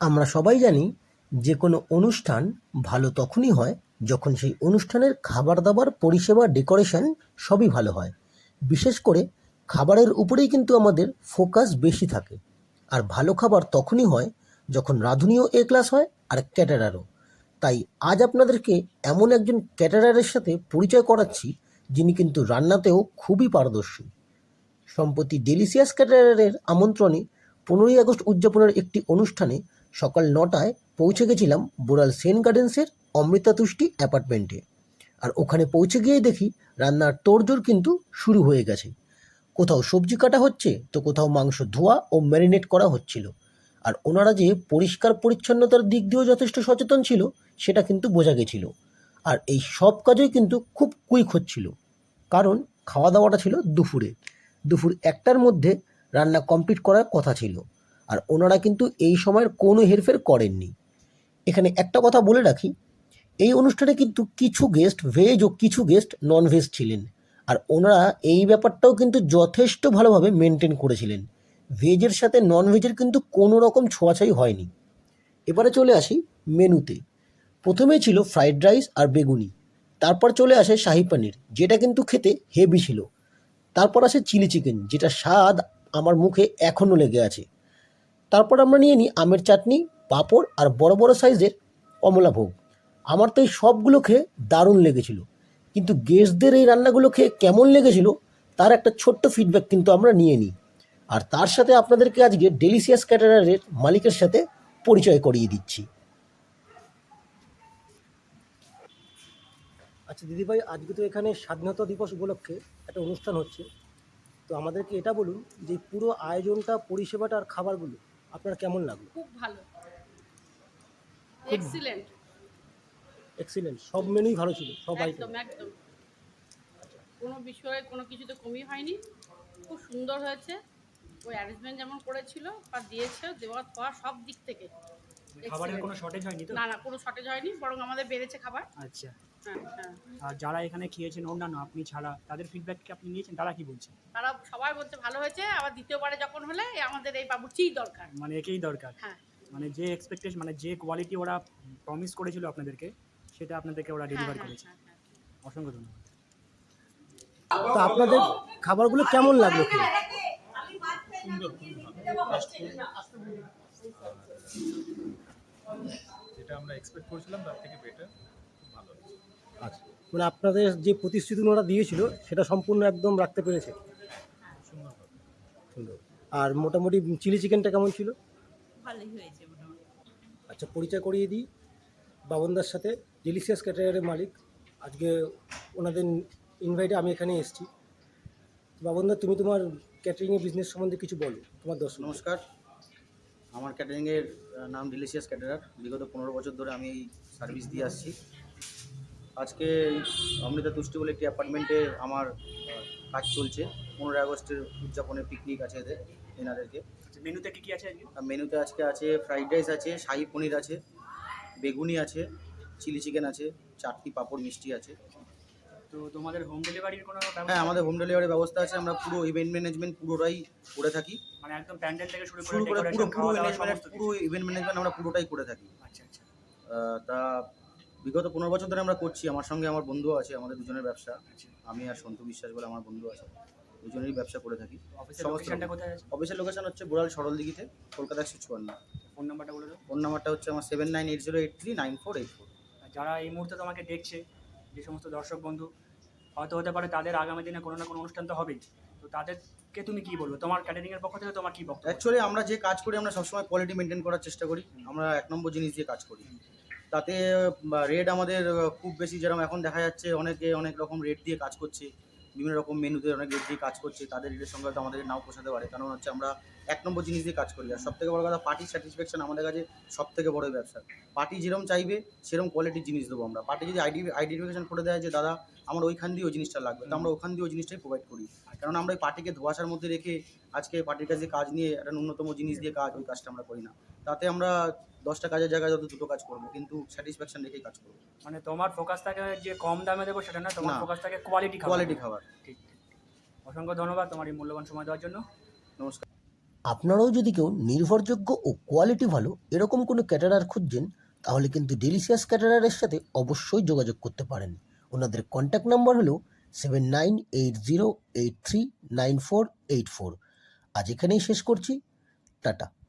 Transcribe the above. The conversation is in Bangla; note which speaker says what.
Speaker 1: আমরা সবাই জানি যে কোনো অনুষ্ঠান ভালো তখনই হয় যখন সেই অনুষ্ঠানের খাবার দাবার পরিষেবা ডেকোরেশন সবই ভালো হয়। বিশেষ করে খাবারের উপরেই কিন্তু আমাদের ফোকাস বেশি থাকে। আর ভালো খাবার তখনই হয় যখন রাঁধুনিও এ ক্লাস হয় আর ক্যাটারারও। তাই আজ আপনাদেরকে এমন একজন ক্যাটারারের সাথে পরিচয় করাচ্ছি যিনি কিন্তু রান্নাতেও খুবই পারদর্শী। সম্প্রতি ডেলিশিয়াস ক্যাটারারের আমন্ত্রণে 15ই আগস্ট উদযাপনের একটি অনুষ্ঠানে সকাল 9টায় পৌঁছে গেছিলাম বোড়াল সেন গার্ডেন্সের অমৃতা তুষ্টি অ্যাপার্টমেন্টে। আর ওখানে পৌঁছে গিয়েই দেখি রান্নার তোড়জোড় কিন্তু শুরু হয়ে গেছে। কোথাও সবজি কাটা হচ্ছে তো কোথাও মাংস ধোয়া ও ম্যারিনেট করা হচ্ছিল। আর ওনারা যে পরিষ্কার পরিচ্ছন্নতার দিক দিয়েও যথেষ্ট সচেতন ছিল সেটা কিন্তু বোঝা গেছিল। আর এই সব কাজই কিন্তু খুব কুইক হচ্ছিল, কারণ খাওয়া দাওয়াটা ছিল দুপুরে। দুপুর 1টার মধ্যে রান্না কমপ্লিট করার কথা ছিল। আর ওনারা কিন্তু এই সময়ের কোনো হেরফের করেননি। এখানে একটা কথা বলে রাখি, এই অনুষ্ঠানে কিন্তু কিছু গেস্ট ভেজ ও কিছু গেস্ট নন ভেজ ছিলেন। আর ওনারা এই ব্যাপারটাও কিন্তু যথেষ্ট ভালোভাবে মেনটেন করেছিলেন। ভেজের সাথে নন ভেজের কিন্তু কোনো রকম ছোঁয়াছাই হয়নি। এবারে চলে আসি মেনুতে। প্রথমে ছিল ফ্রাইড রাইস আর বেগুনি, তারপর চলে আসে শাহি পনির, যেটা কিন্তু খেতে হেভি ছিল। তারপর আসে চিলি চিকেন, যেটা স্বাদ আমার মুখে এখনও লেগে আছে। তারপর আমরা নিয়ে নিই আমের চাটনি, পাঁপড় আর বড় বড় সাইজের কমলাভোগ। আমার তো এই সবগুলো খেয়ে দারুণ লেগেছিল। কিন্তু গেস্টদের এই রান্নাগুলো খেয়ে কেমন লেগেছিল তার একটা ছোট্ট ফিডব্যাক কিন্তু আমরা নিয়ে নিই। আর তার সাথে আপনাদেরকে আজকে ডেলিশিয়াস ক্যাটারারের মালিকের সাথে পরিচয় করিয়ে দিচ্ছি। আচ্ছা দিদিভাই, আজকে তো এখানে স্বাধীনতা দিবস উপলক্ষে একটা অনুষ্ঠান হচ্ছে, তো আমাদেরকে এটা বলুন যে পুরো আয়োজনটা, পরিষেবাটা আর খাবারগুলো আপনার কেমন লাগলো?
Speaker 2: খুব ভালো,
Speaker 1: খুব
Speaker 2: এক্সিলেন্ট।
Speaker 1: এক্সিলেন্ট, সব মেনুই ভালো ছিল, সব আইটেম।
Speaker 2: একদম একদম কোনো বিষয়ে কোনো কিছুতে কমই হয়নি, খুব সুন্দর হয়েছে। ওই অ্যারেঞ্জমেন্ট যেমন করেছিল বা দিয়েছে, দেওয়া খাওয়া সব দিক থেকে
Speaker 3: খাবারের
Speaker 2: excellent।
Speaker 3: কোনো শর্টেজ হয়নি তো?
Speaker 2: না না, কোনো শর্টেজ হয়নি, বরং আমাদের বেড়েছে খাবার।
Speaker 3: আচ্ছা।
Speaker 2: হ্যাঁ হ্যাঁ,
Speaker 3: আর যারা এখানে খেয়েছেন অন্যান্য আপনি ছাড়া তাদের ফিডব্যাক কি আপনি নিয়েছেন? তারা কি বলছে?
Speaker 2: তারা সবাই বলছে ভালো হয়েছে, আবার দ্বিতীয়বারে যখন হলে আমাদের এই বাবুর্চিই দরকার।
Speaker 3: মানে একেই দরকার।
Speaker 2: হ্যাঁ
Speaker 3: মানে যে এক্সপেকটেশন, মানে যে কোয়ালিটি ওরা প্রমিস করেছিল আপনাদেরকে, সেটা আপনাদেরকে ওরা
Speaker 2: হ্যাঁ
Speaker 3: ডেলিভার
Speaker 2: হ্যাঁ
Speaker 3: করেছে।
Speaker 2: হ্যাঁ হ্যাঁ।
Speaker 3: অসংখ্য ধন্যবাদ।
Speaker 1: তো আপনাদের খাবারগুলো কেমন লাগলো খেয়ে?
Speaker 4: সুন্দর, খুবই ভালো। ফাস্ট ফুড যেটা আমরা এক্সপেক্ট করেছিলাম তার থেকে বেটার, খুব ভালো হয়েছে।
Speaker 1: আচ্ছা, মানে আপনাদের যে প্রতিশ্রুতি ওরা দিয়েছিল সেটা সম্পূর্ণ একদম রাখতে পেরেছে?
Speaker 4: সুন্দরভাবে।
Speaker 1: সুন্দর। আর মোটামুটি চিলি চিকেনটা কেমন ছিল?
Speaker 5: ভালোই হয়েছে মোটামুটি।
Speaker 1: আচ্ছা, পরিচয় করিয়ে দিই বাবনদার সাথে, ডেলিশিয়াস ক্যাটারারের মালিক। আজকে ওনাদের ইনভাইটে আমি এখানে এসেছি। বাবনদা, তুমি তোমার ক্যাটারিংয়ের বিজনেস সম্বন্ধে কিছু বলো, তোমার দর্শক।
Speaker 6: নমস্কার, আমার ক্যাটারিংয়ের নাম ডিলিশিয়াস ক্যাটারার। বিগত 15 বছর ধরে আমি এই সার্ভিস দিয়ে আসছি। আজকে অমৃতা তুষ্টি বলে একটি অ্যাপার্টমেন্টে আমার কাজ চলছে। 15 আগস্টের উদযাপনের পিকনিক আছে এনাদেরকে।
Speaker 3: আচ্ছা, মেনুতে কি কি আছে আজকে?
Speaker 6: মেনুতে আজকে আছে ফ্রাইড রাইস আছে, শাহি পনির আছে, বেগুনি আছে, চিলি চিকেন আছে, চাটনি, পাঁপড়, মিষ্টি আছে।
Speaker 3: তো তোমাদের হোম ডেলিভারির কোনো
Speaker 6: হ্যাঁ,
Speaker 3: ব্যবস্থা?
Speaker 6: আমাদের হোম ডেলিভারির ব্যবস্থা আছে। আমরা পুরো ইভেন্ট ম্যানেজমেন্ট পুরোটাই করে থাকি।
Speaker 3: মানে একদম প্যান্ডেল থেকে শুরু
Speaker 6: শুরু করে
Speaker 3: ডেকোরেশন,
Speaker 6: পুরো
Speaker 3: খাওয়া দাওয়া
Speaker 6: ম্যানেজমেন্ট,
Speaker 3: সমস্ত
Speaker 6: পুরো
Speaker 3: কিছু?
Speaker 6: ইভেন্ট ম্যানেজমেন্ট আমরা পুরোটাই করে থাকি।
Speaker 3: আচ্ছা আচ্ছা।
Speaker 6: তা বিগত 15 বছর ধরে আমরা করছি। আমার সঙ্গে আমার বন্ধু আছে, আমাদের দুজনের ব্যবসা।
Speaker 3: আচ্ছা।
Speaker 6: আমি আর সন্তু বিশ্বাস বলে আমার বন্ধু আছে, দুজনেরই ব্যবসা করে থাকি।
Speaker 3: অফিসের
Speaker 6: সমস্ত
Speaker 3: লোকেশনটা
Speaker 6: রকম।
Speaker 3: কোথায় আছে?
Speaker 6: অফিসের লোকেশন হচ্ছে বোড়াল সরলদিঘিতে, কলকাতা 154।
Speaker 3: ফোন নাম্বারটা বলে দাও।
Speaker 6: ফোন নাম্বারটা হচ্ছে আমার 7980839484।
Speaker 3: আর যারা এই মুহূর্তে তোমাকে দেখছে, যে সমস্ত দর্শক বন্ধু, হয়তো হতে পারে তাদের আগামী দিনে কোনো না কোনো অনুষ্ঠান তো হবেই, তো তাদেরকে তুমি কি বলবো? তোমার ক্যাটারিংয়ের পক্ষ থেকে তোমার কি বক্তব্য?
Speaker 6: অ্যাকচুয়ালি আমরা যে কাজ করি, আমরা সবসময় কোয়ালিটি মেনটেন করার চেষ্টা করি। আমরা 1 নম্বর জিনিস দিয়ে কাজ করি। তাতে রেট আমাদের খুব বেশি, যেরকম এখন দেখা যাচ্ছে অনেকে অনেক রকম রেট দিয়ে কাজ করছে, বিভিন্ন রকম মেনুতে অনেক রেট দিয়ে কাজ করছে। তাদের রেটের সঙ্গে হয়তো আমাদের নাও পোষাতে পারে, কারণ হচ্ছে আমরা 1 নম্বর জিনিস দিয়ে কাজ করি। আর সবথেকে বড় কথা, পার্টির স্যাটিসফ্যাকশন আমাদের কাছে সবথেকে বড় ব্যবসা। পার্টি যেরকম চাইবে সেরকম কোয়ালিটির জিনিস দেবো আমরা। পার্টি যদি আইডেন্টিফিকেশন করে দেয় যে দাদা আমার ওইখান দিয়ে ওই জিনিসটা লাগবে, তো আমরা ওখান দিয়ে ওই জিনিসটাই প্রোভাইড করি। কারণ আমরা ওই পার্টিকে ধোঁয়াশার মধ্যে রেখে আজকে পার্টির কাছে কাজ নিয়ে একটা ন্যূনতম জিনিস দিয়ে কাজ, ওই কাজটা আমরা করি না। তাতে আমরা 10টা কাজের জায়গায় যত 2টো কাজ করবো, কিন্তু স্যাটিসফ্যাকশন রেখেই কাজ করবো।
Speaker 3: মানে তোমার ফোকাস থাকে যে কম দামে দেবো সেটা না, তোমার
Speaker 6: না।
Speaker 3: ফোকাস থাকে কোয়ালিটি
Speaker 6: কোয়ালিটি খাবার।
Speaker 3: ঠিক ঠিক। অসংখ্য ধন্যবাদ তোমার এই মূল্যবান সময় দেওয়ার জন্য।
Speaker 6: নমস্কার।
Speaker 1: আপনারাও যদি কেউ নির্ভরযোগ্য ও কোয়ালিটি ভালো এরকম কোনো ক্যাটারার খুঁজছেন, তাহলে কিন্তু ডেলিশিয়াস ক্যাটারারের সাথে অবশ্যই যোগাযোগ করতে পারেন। ওনাদের কন্ট্যাক্ট নাম্বার হলো 7980839484। আজ এখানেই শেষ করছি। টাটা।